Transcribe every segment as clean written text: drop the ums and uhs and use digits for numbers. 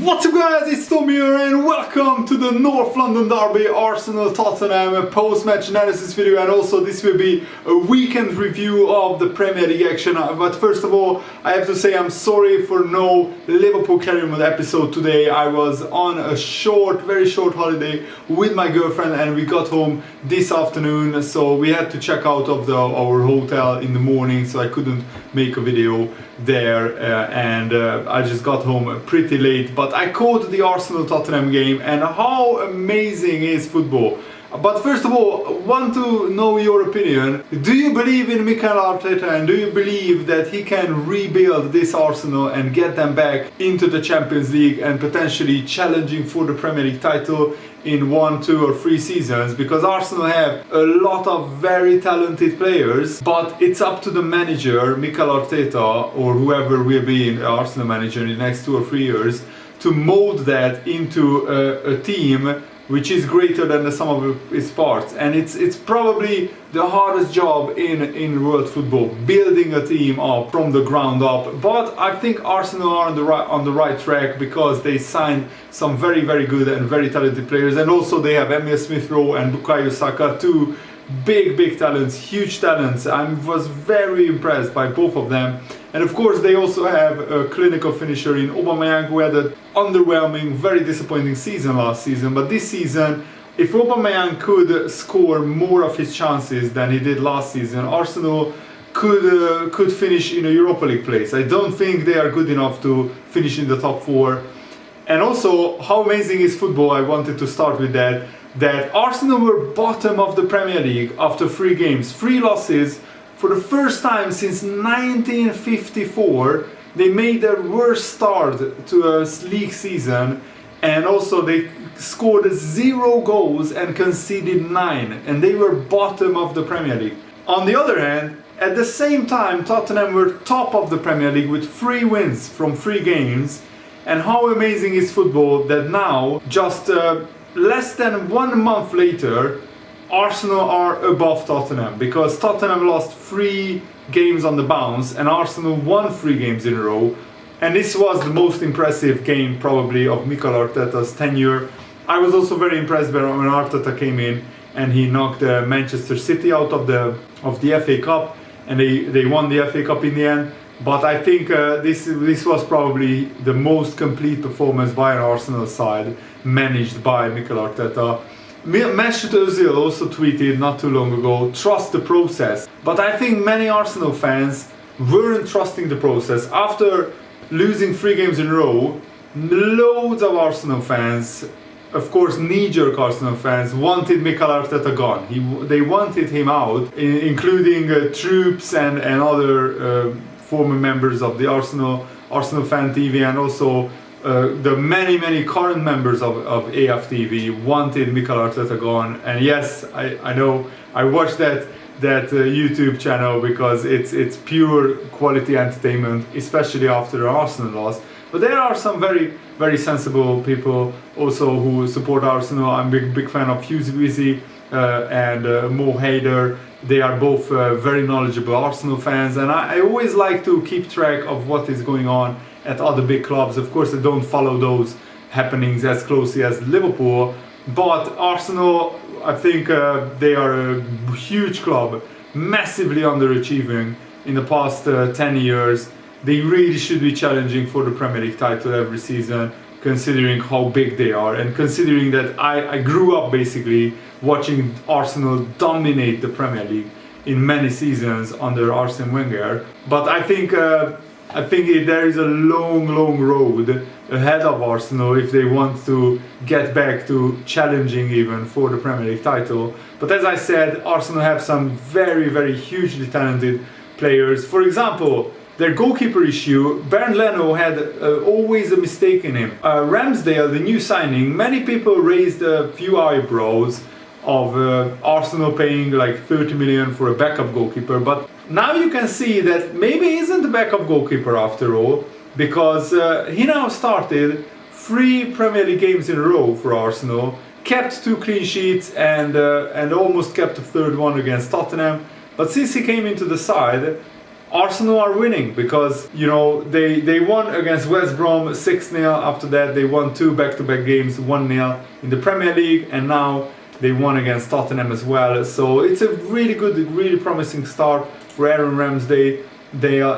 What's up guys, it's Tom here and welcome to the North London derby, Arsenal-Tottenham post-match analysis video, and also this will be a weekend review of the Premier League action. But first of all, I have to say I'm sorry for no Liverpool carry mode episode today. I was on a very short holiday with my girlfriend and we got home this afternoon, so we had to check out of our hotel in the morning, so I couldn't make a video there and I just got home pretty late. But I caught the Arsenal-Tottenham game, and how amazing is football. But first of all, want to know your opinion. Do you believe in Mikel Arteta, and do you believe that he can rebuild this Arsenal and get them back into the Champions League and potentially challenging for the Premier League title in 1, 2 or 3 seasons? Because Arsenal have a lot of very talented players, but it's up to the manager, Mikel Arteta, or whoever will be the Arsenal manager in the next 2 or 3 years, to mold that into a team which is greater than the sum of its parts. And it's probably the hardest job in world football, building a team up from the ground up. But I think Arsenal are on the right track, because they signed some very good and very talented players, and also they have Emile Smith-Rowe and Bukayo Saka, two big talents, huge talents. I was very impressed by both of them. And of course they also have a clinical finisher in Aubameyang, who had an underwhelming, very disappointing season last season. But this season, if Aubameyang could score more of his chances than he did last season, Arsenal could finish in a Europa League place. I don't think they are good enough to finish in the top 4. And also, how amazing is football? I wanted to start with that Arsenal were bottom of the Premier League after 3 games, 3 losses. For the first time since 1954, they made their worst start to a league season, and also they scored 0 goals and conceded 9, and they were bottom of the Premier League. On the other hand, at the same time, Tottenham were top of the Premier League with 3 wins from 3 games. And how amazing is football that now, just less than 1 month later, Arsenal are above Tottenham, because Tottenham lost 3 games on the bounce and Arsenal won 3 games in a row. And this was the most impressive game probably of Mikel Arteta's tenure. I was also very impressed when Arteta came in and he knocked Manchester City out of the FA Cup, and they won the FA Cup in the end. But I think this was probably the most complete performance by an Arsenal side managed by Mikel Arteta. Mesut Özil also tweeted not too long ago, trust the process. But I think many Arsenal fans weren't trusting the process. After losing 3 games in a row, loads of Arsenal fans, of course knee-jerk Arsenal fans, wanted Mikel Arteta gone. They wanted him out, including troops and other former members of the Arsenal Fan TV, and also the many current members of AFTV wanted Mikel Arteta gone. And yes, I know, I watched that YouTube channel because it's pure quality entertainment, especially after the Arsenal loss. But there are some very sensible people also who support Arsenal. I'm a big fan of Hughes Wizzy and Mo Hader. They are both very knowledgeable Arsenal fans, and I always like to keep track of what is going on at other big clubs. Of course, I don't follow those happenings as closely as Liverpool, but Arsenal, I think they are a huge club, massively underachieving in the past 10 years. They really should be challenging for the Premier League title every season, considering how big they are, and considering that I grew up basically watching Arsenal dominate the Premier League in many seasons under Arsene Wenger. But I think there is a long road ahead of Arsenal if they want to get back to challenging even for the Premier League title. But as I said, Arsenal have some very hugely talented players. For example, their goalkeeper issue, Bernd Leno had always a mistake in him. Ramsdale, the new signing, many people raised a few eyebrows of Arsenal paying like 30 million for a backup goalkeeper. But now you can see that maybe he isn't a backup goalkeeper after all, because he now started 3 Premier League games in a row for Arsenal, kept 2 clean sheets and almost kept a 3rd one against Tottenham. But since he came into the side, Arsenal are winning because, you know, they won against West Brom 6-0. After that, they won 2 back-to-back games, 1-0 in the Premier League, and now they won against Tottenham as well. So it's a really good, really promising start for Aaron Ramsdale.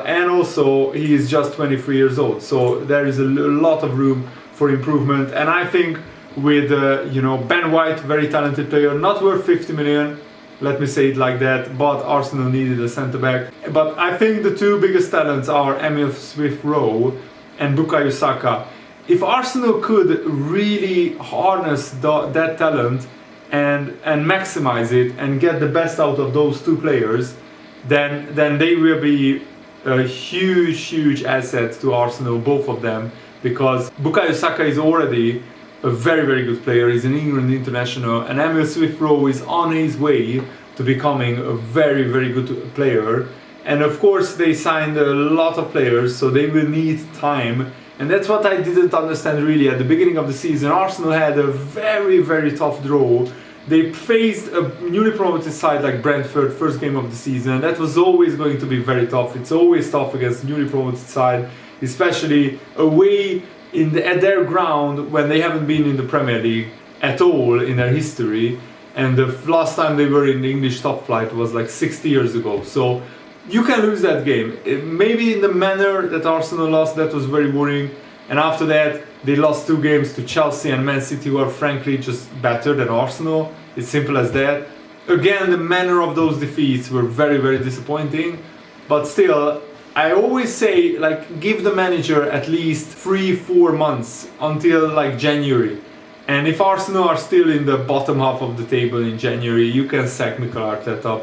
And also he is just 23 years old, so there is a lot of room for improvement. And I think with you know, Ben White, very talented player, not worth 50 million. Let me say it like that, but Arsenal needed a centre-back. But I think the 2 biggest talents are Emil Smith-Rowe and Bukayo Saka. If Arsenal could really harness that talent and maximize it and get the best out of those 2 players, then they will be a huge asset to Arsenal, both of them, because Bukayo Saka is already a very good player. He's an England international, and Emil Smith-Rowe is on his way to becoming a very good player. And of course they signed a lot of players, so they will need time, and that's what I didn't understand really at the beginning of the season. Arsenal had a very tough draw. They faced a newly promoted side like Brentford, first game of the season. That was always going to be very tough. It's always tough against newly promoted side, especially away at their ground when they haven't been in the Premier League at all in their history. And the last time they were in the English top flight was like 60 years ago. So you can lose that game. Maybe in the manner that Arsenal lost, that was very worrying. And after that, they lost 2 games to Chelsea and Man City, who are frankly just better than Arsenal. It's simple as that. Again, the manner of those defeats were very disappointing. But still, I always say, like, give the manager at least 3-4 months until like January. And if Arsenal are still in the bottom half of the table in January, you can sack Mikel Arteta.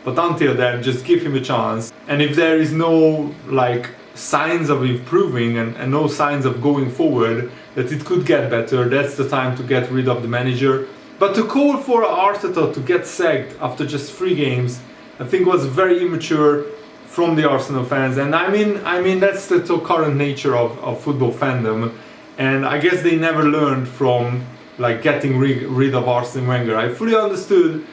But until then, just give him a chance. And if there is no like signs of improving and no signs of going forward, that it could get better, that's the time to get rid of the manager. But to call for Arteta to get sacked after just 3 games, I think was very immature from the Arsenal fans. And I mean that's the current nature of football fandom, and I guess they never learned from like getting rid of Arsene Wenger. I fully understood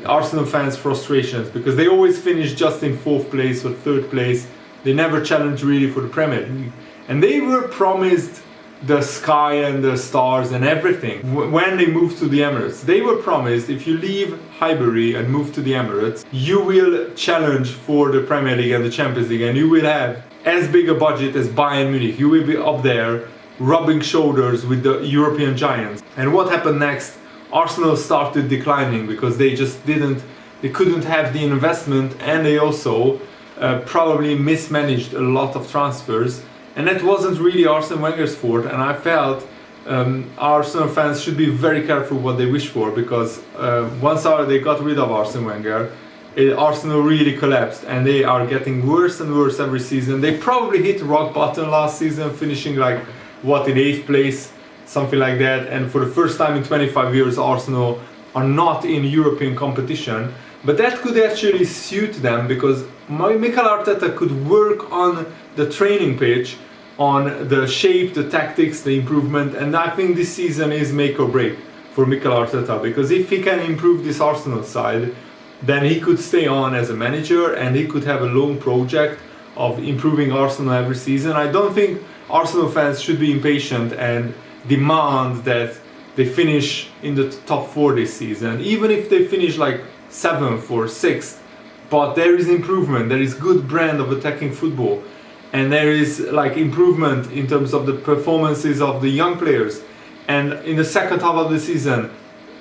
Arsenal fans' frustrations because they always finish just in 4th place or 3rd place. They never challenged really for the Premier League, and they were promised the sky and the stars and everything when they moved to the Emirates. They were promised, if you leave Highbury and move to the Emirates, you will challenge for the Premier League and the Champions League, and you will have as big a budget as Bayern Munich. You will be up there rubbing shoulders with the European giants. And what happened next? Arsenal started declining because they couldn't have the investment, and they also probably mismanaged a lot of transfers. And that wasn't really Arsene Wenger's fault, and I felt Arsenal fans should be very careful what they wish for, because once they got rid of Arsene Wenger, Arsenal really collapsed, and they are getting worse and worse every season. They probably hit rock bottom last season, finishing like, what, in 8th place, something like that. And for the first time in 25 years, Arsenal are not in European competition. But that could actually suit them, because Mikel Arteta could work on the training pitch, on the shape, the tactics, the improvement, and I think this season is make or break for Mikel Arteta, because if he can improve this Arsenal side, then he could stay on as a manager and he could have a long project of improving Arsenal every season. I don't think Arsenal fans should be impatient and demand that they finish in the top 4 this season, even if they finish like 7th or 6th. But there is improvement, there is good brand of attacking football, and there is like improvement in terms of the performances of the young players. And in the second half of the season,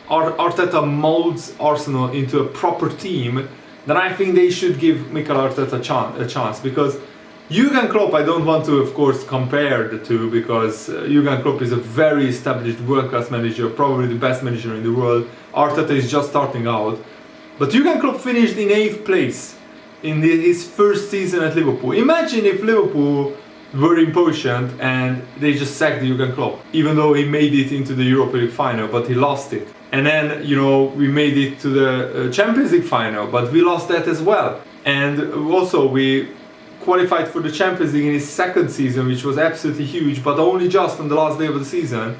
Arteta molds Arsenal into a proper team. Then I think they should give Mikel Arteta a chance, because Jurgen Klopp, I don't want to of course compare the two, because Jurgen Klopp is a very established world-class manager, probably the best manager in the world. Arteta is just starting out. But Jurgen Klopp finished in 8th place in his first season at Liverpool. Imagine if Liverpool were impatient and they just sacked Jurgen Klopp, even though he made it into the Europa League final, but he lost it. And then, you know, we made it to the Champions League final, but we lost that as well. And also we qualified for the Champions League in his second season, which was absolutely huge, but only just on the last day of the season.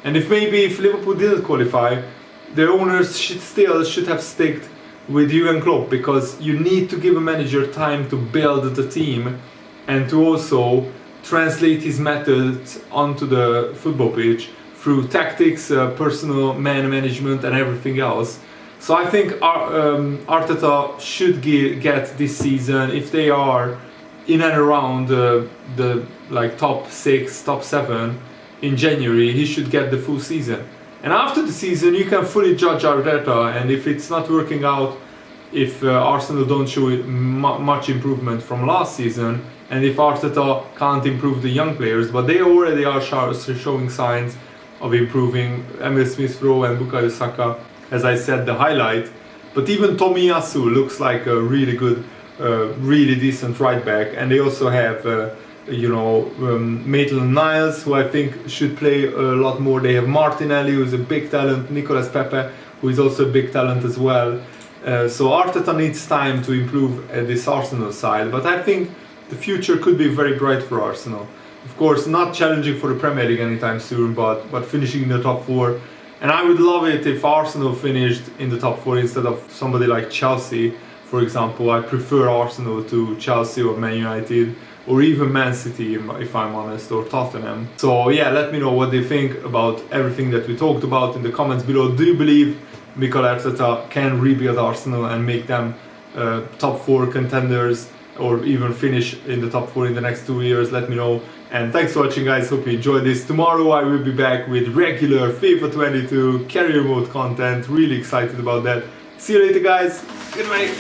And if Liverpool didn't qualify, the owners should have stuck with Jurgen Klopp, because you need to give a manager time to build the team and to also translate his methods onto the football pitch through tactics, personal man management and everything else. So I think Arteta should get this season, if they are in and around the like top 6, top 7 in January, he should get the full season. And after the season you can fully judge Arteta, and if it's not working out, if Arsenal don't show much improvement from last season, and if Arteta can't improve the young players, but they already are showing signs of improving. Emil Smith-Rowe and Bukayo Saka, as I said, the highlight. But even Tomiyasu looks like a really good, really decent right back. And they also have, Maitland-Niles, who I think should play a lot more. They have Martinelli, who is a big talent, Nicolas Pepe, who is also a big talent as well. So Arteta needs time to improve this Arsenal side, but I think the future could be very bright for Arsenal. Of course, not challenging for the Premier League anytime soon, but finishing in the top 4. And I would love it if Arsenal finished in the top 4 instead of somebody like Chelsea, for example. I prefer Arsenal to Chelsea or Man United, or even Man City, if I'm honest, or Tottenham. So yeah, let me know what they think about everything that we talked about in the comments below. Do you believe Mikel Arteta can rebuild Arsenal and make them top 4 contenders, or even finish in the top 4 in the next 2 years? Let me know. And thanks for watching, guys. Hope you enjoyed this. Tomorrow I will be back with regular FIFA 22 career mode content. Really excited about that. See you later, guys. Goodbye.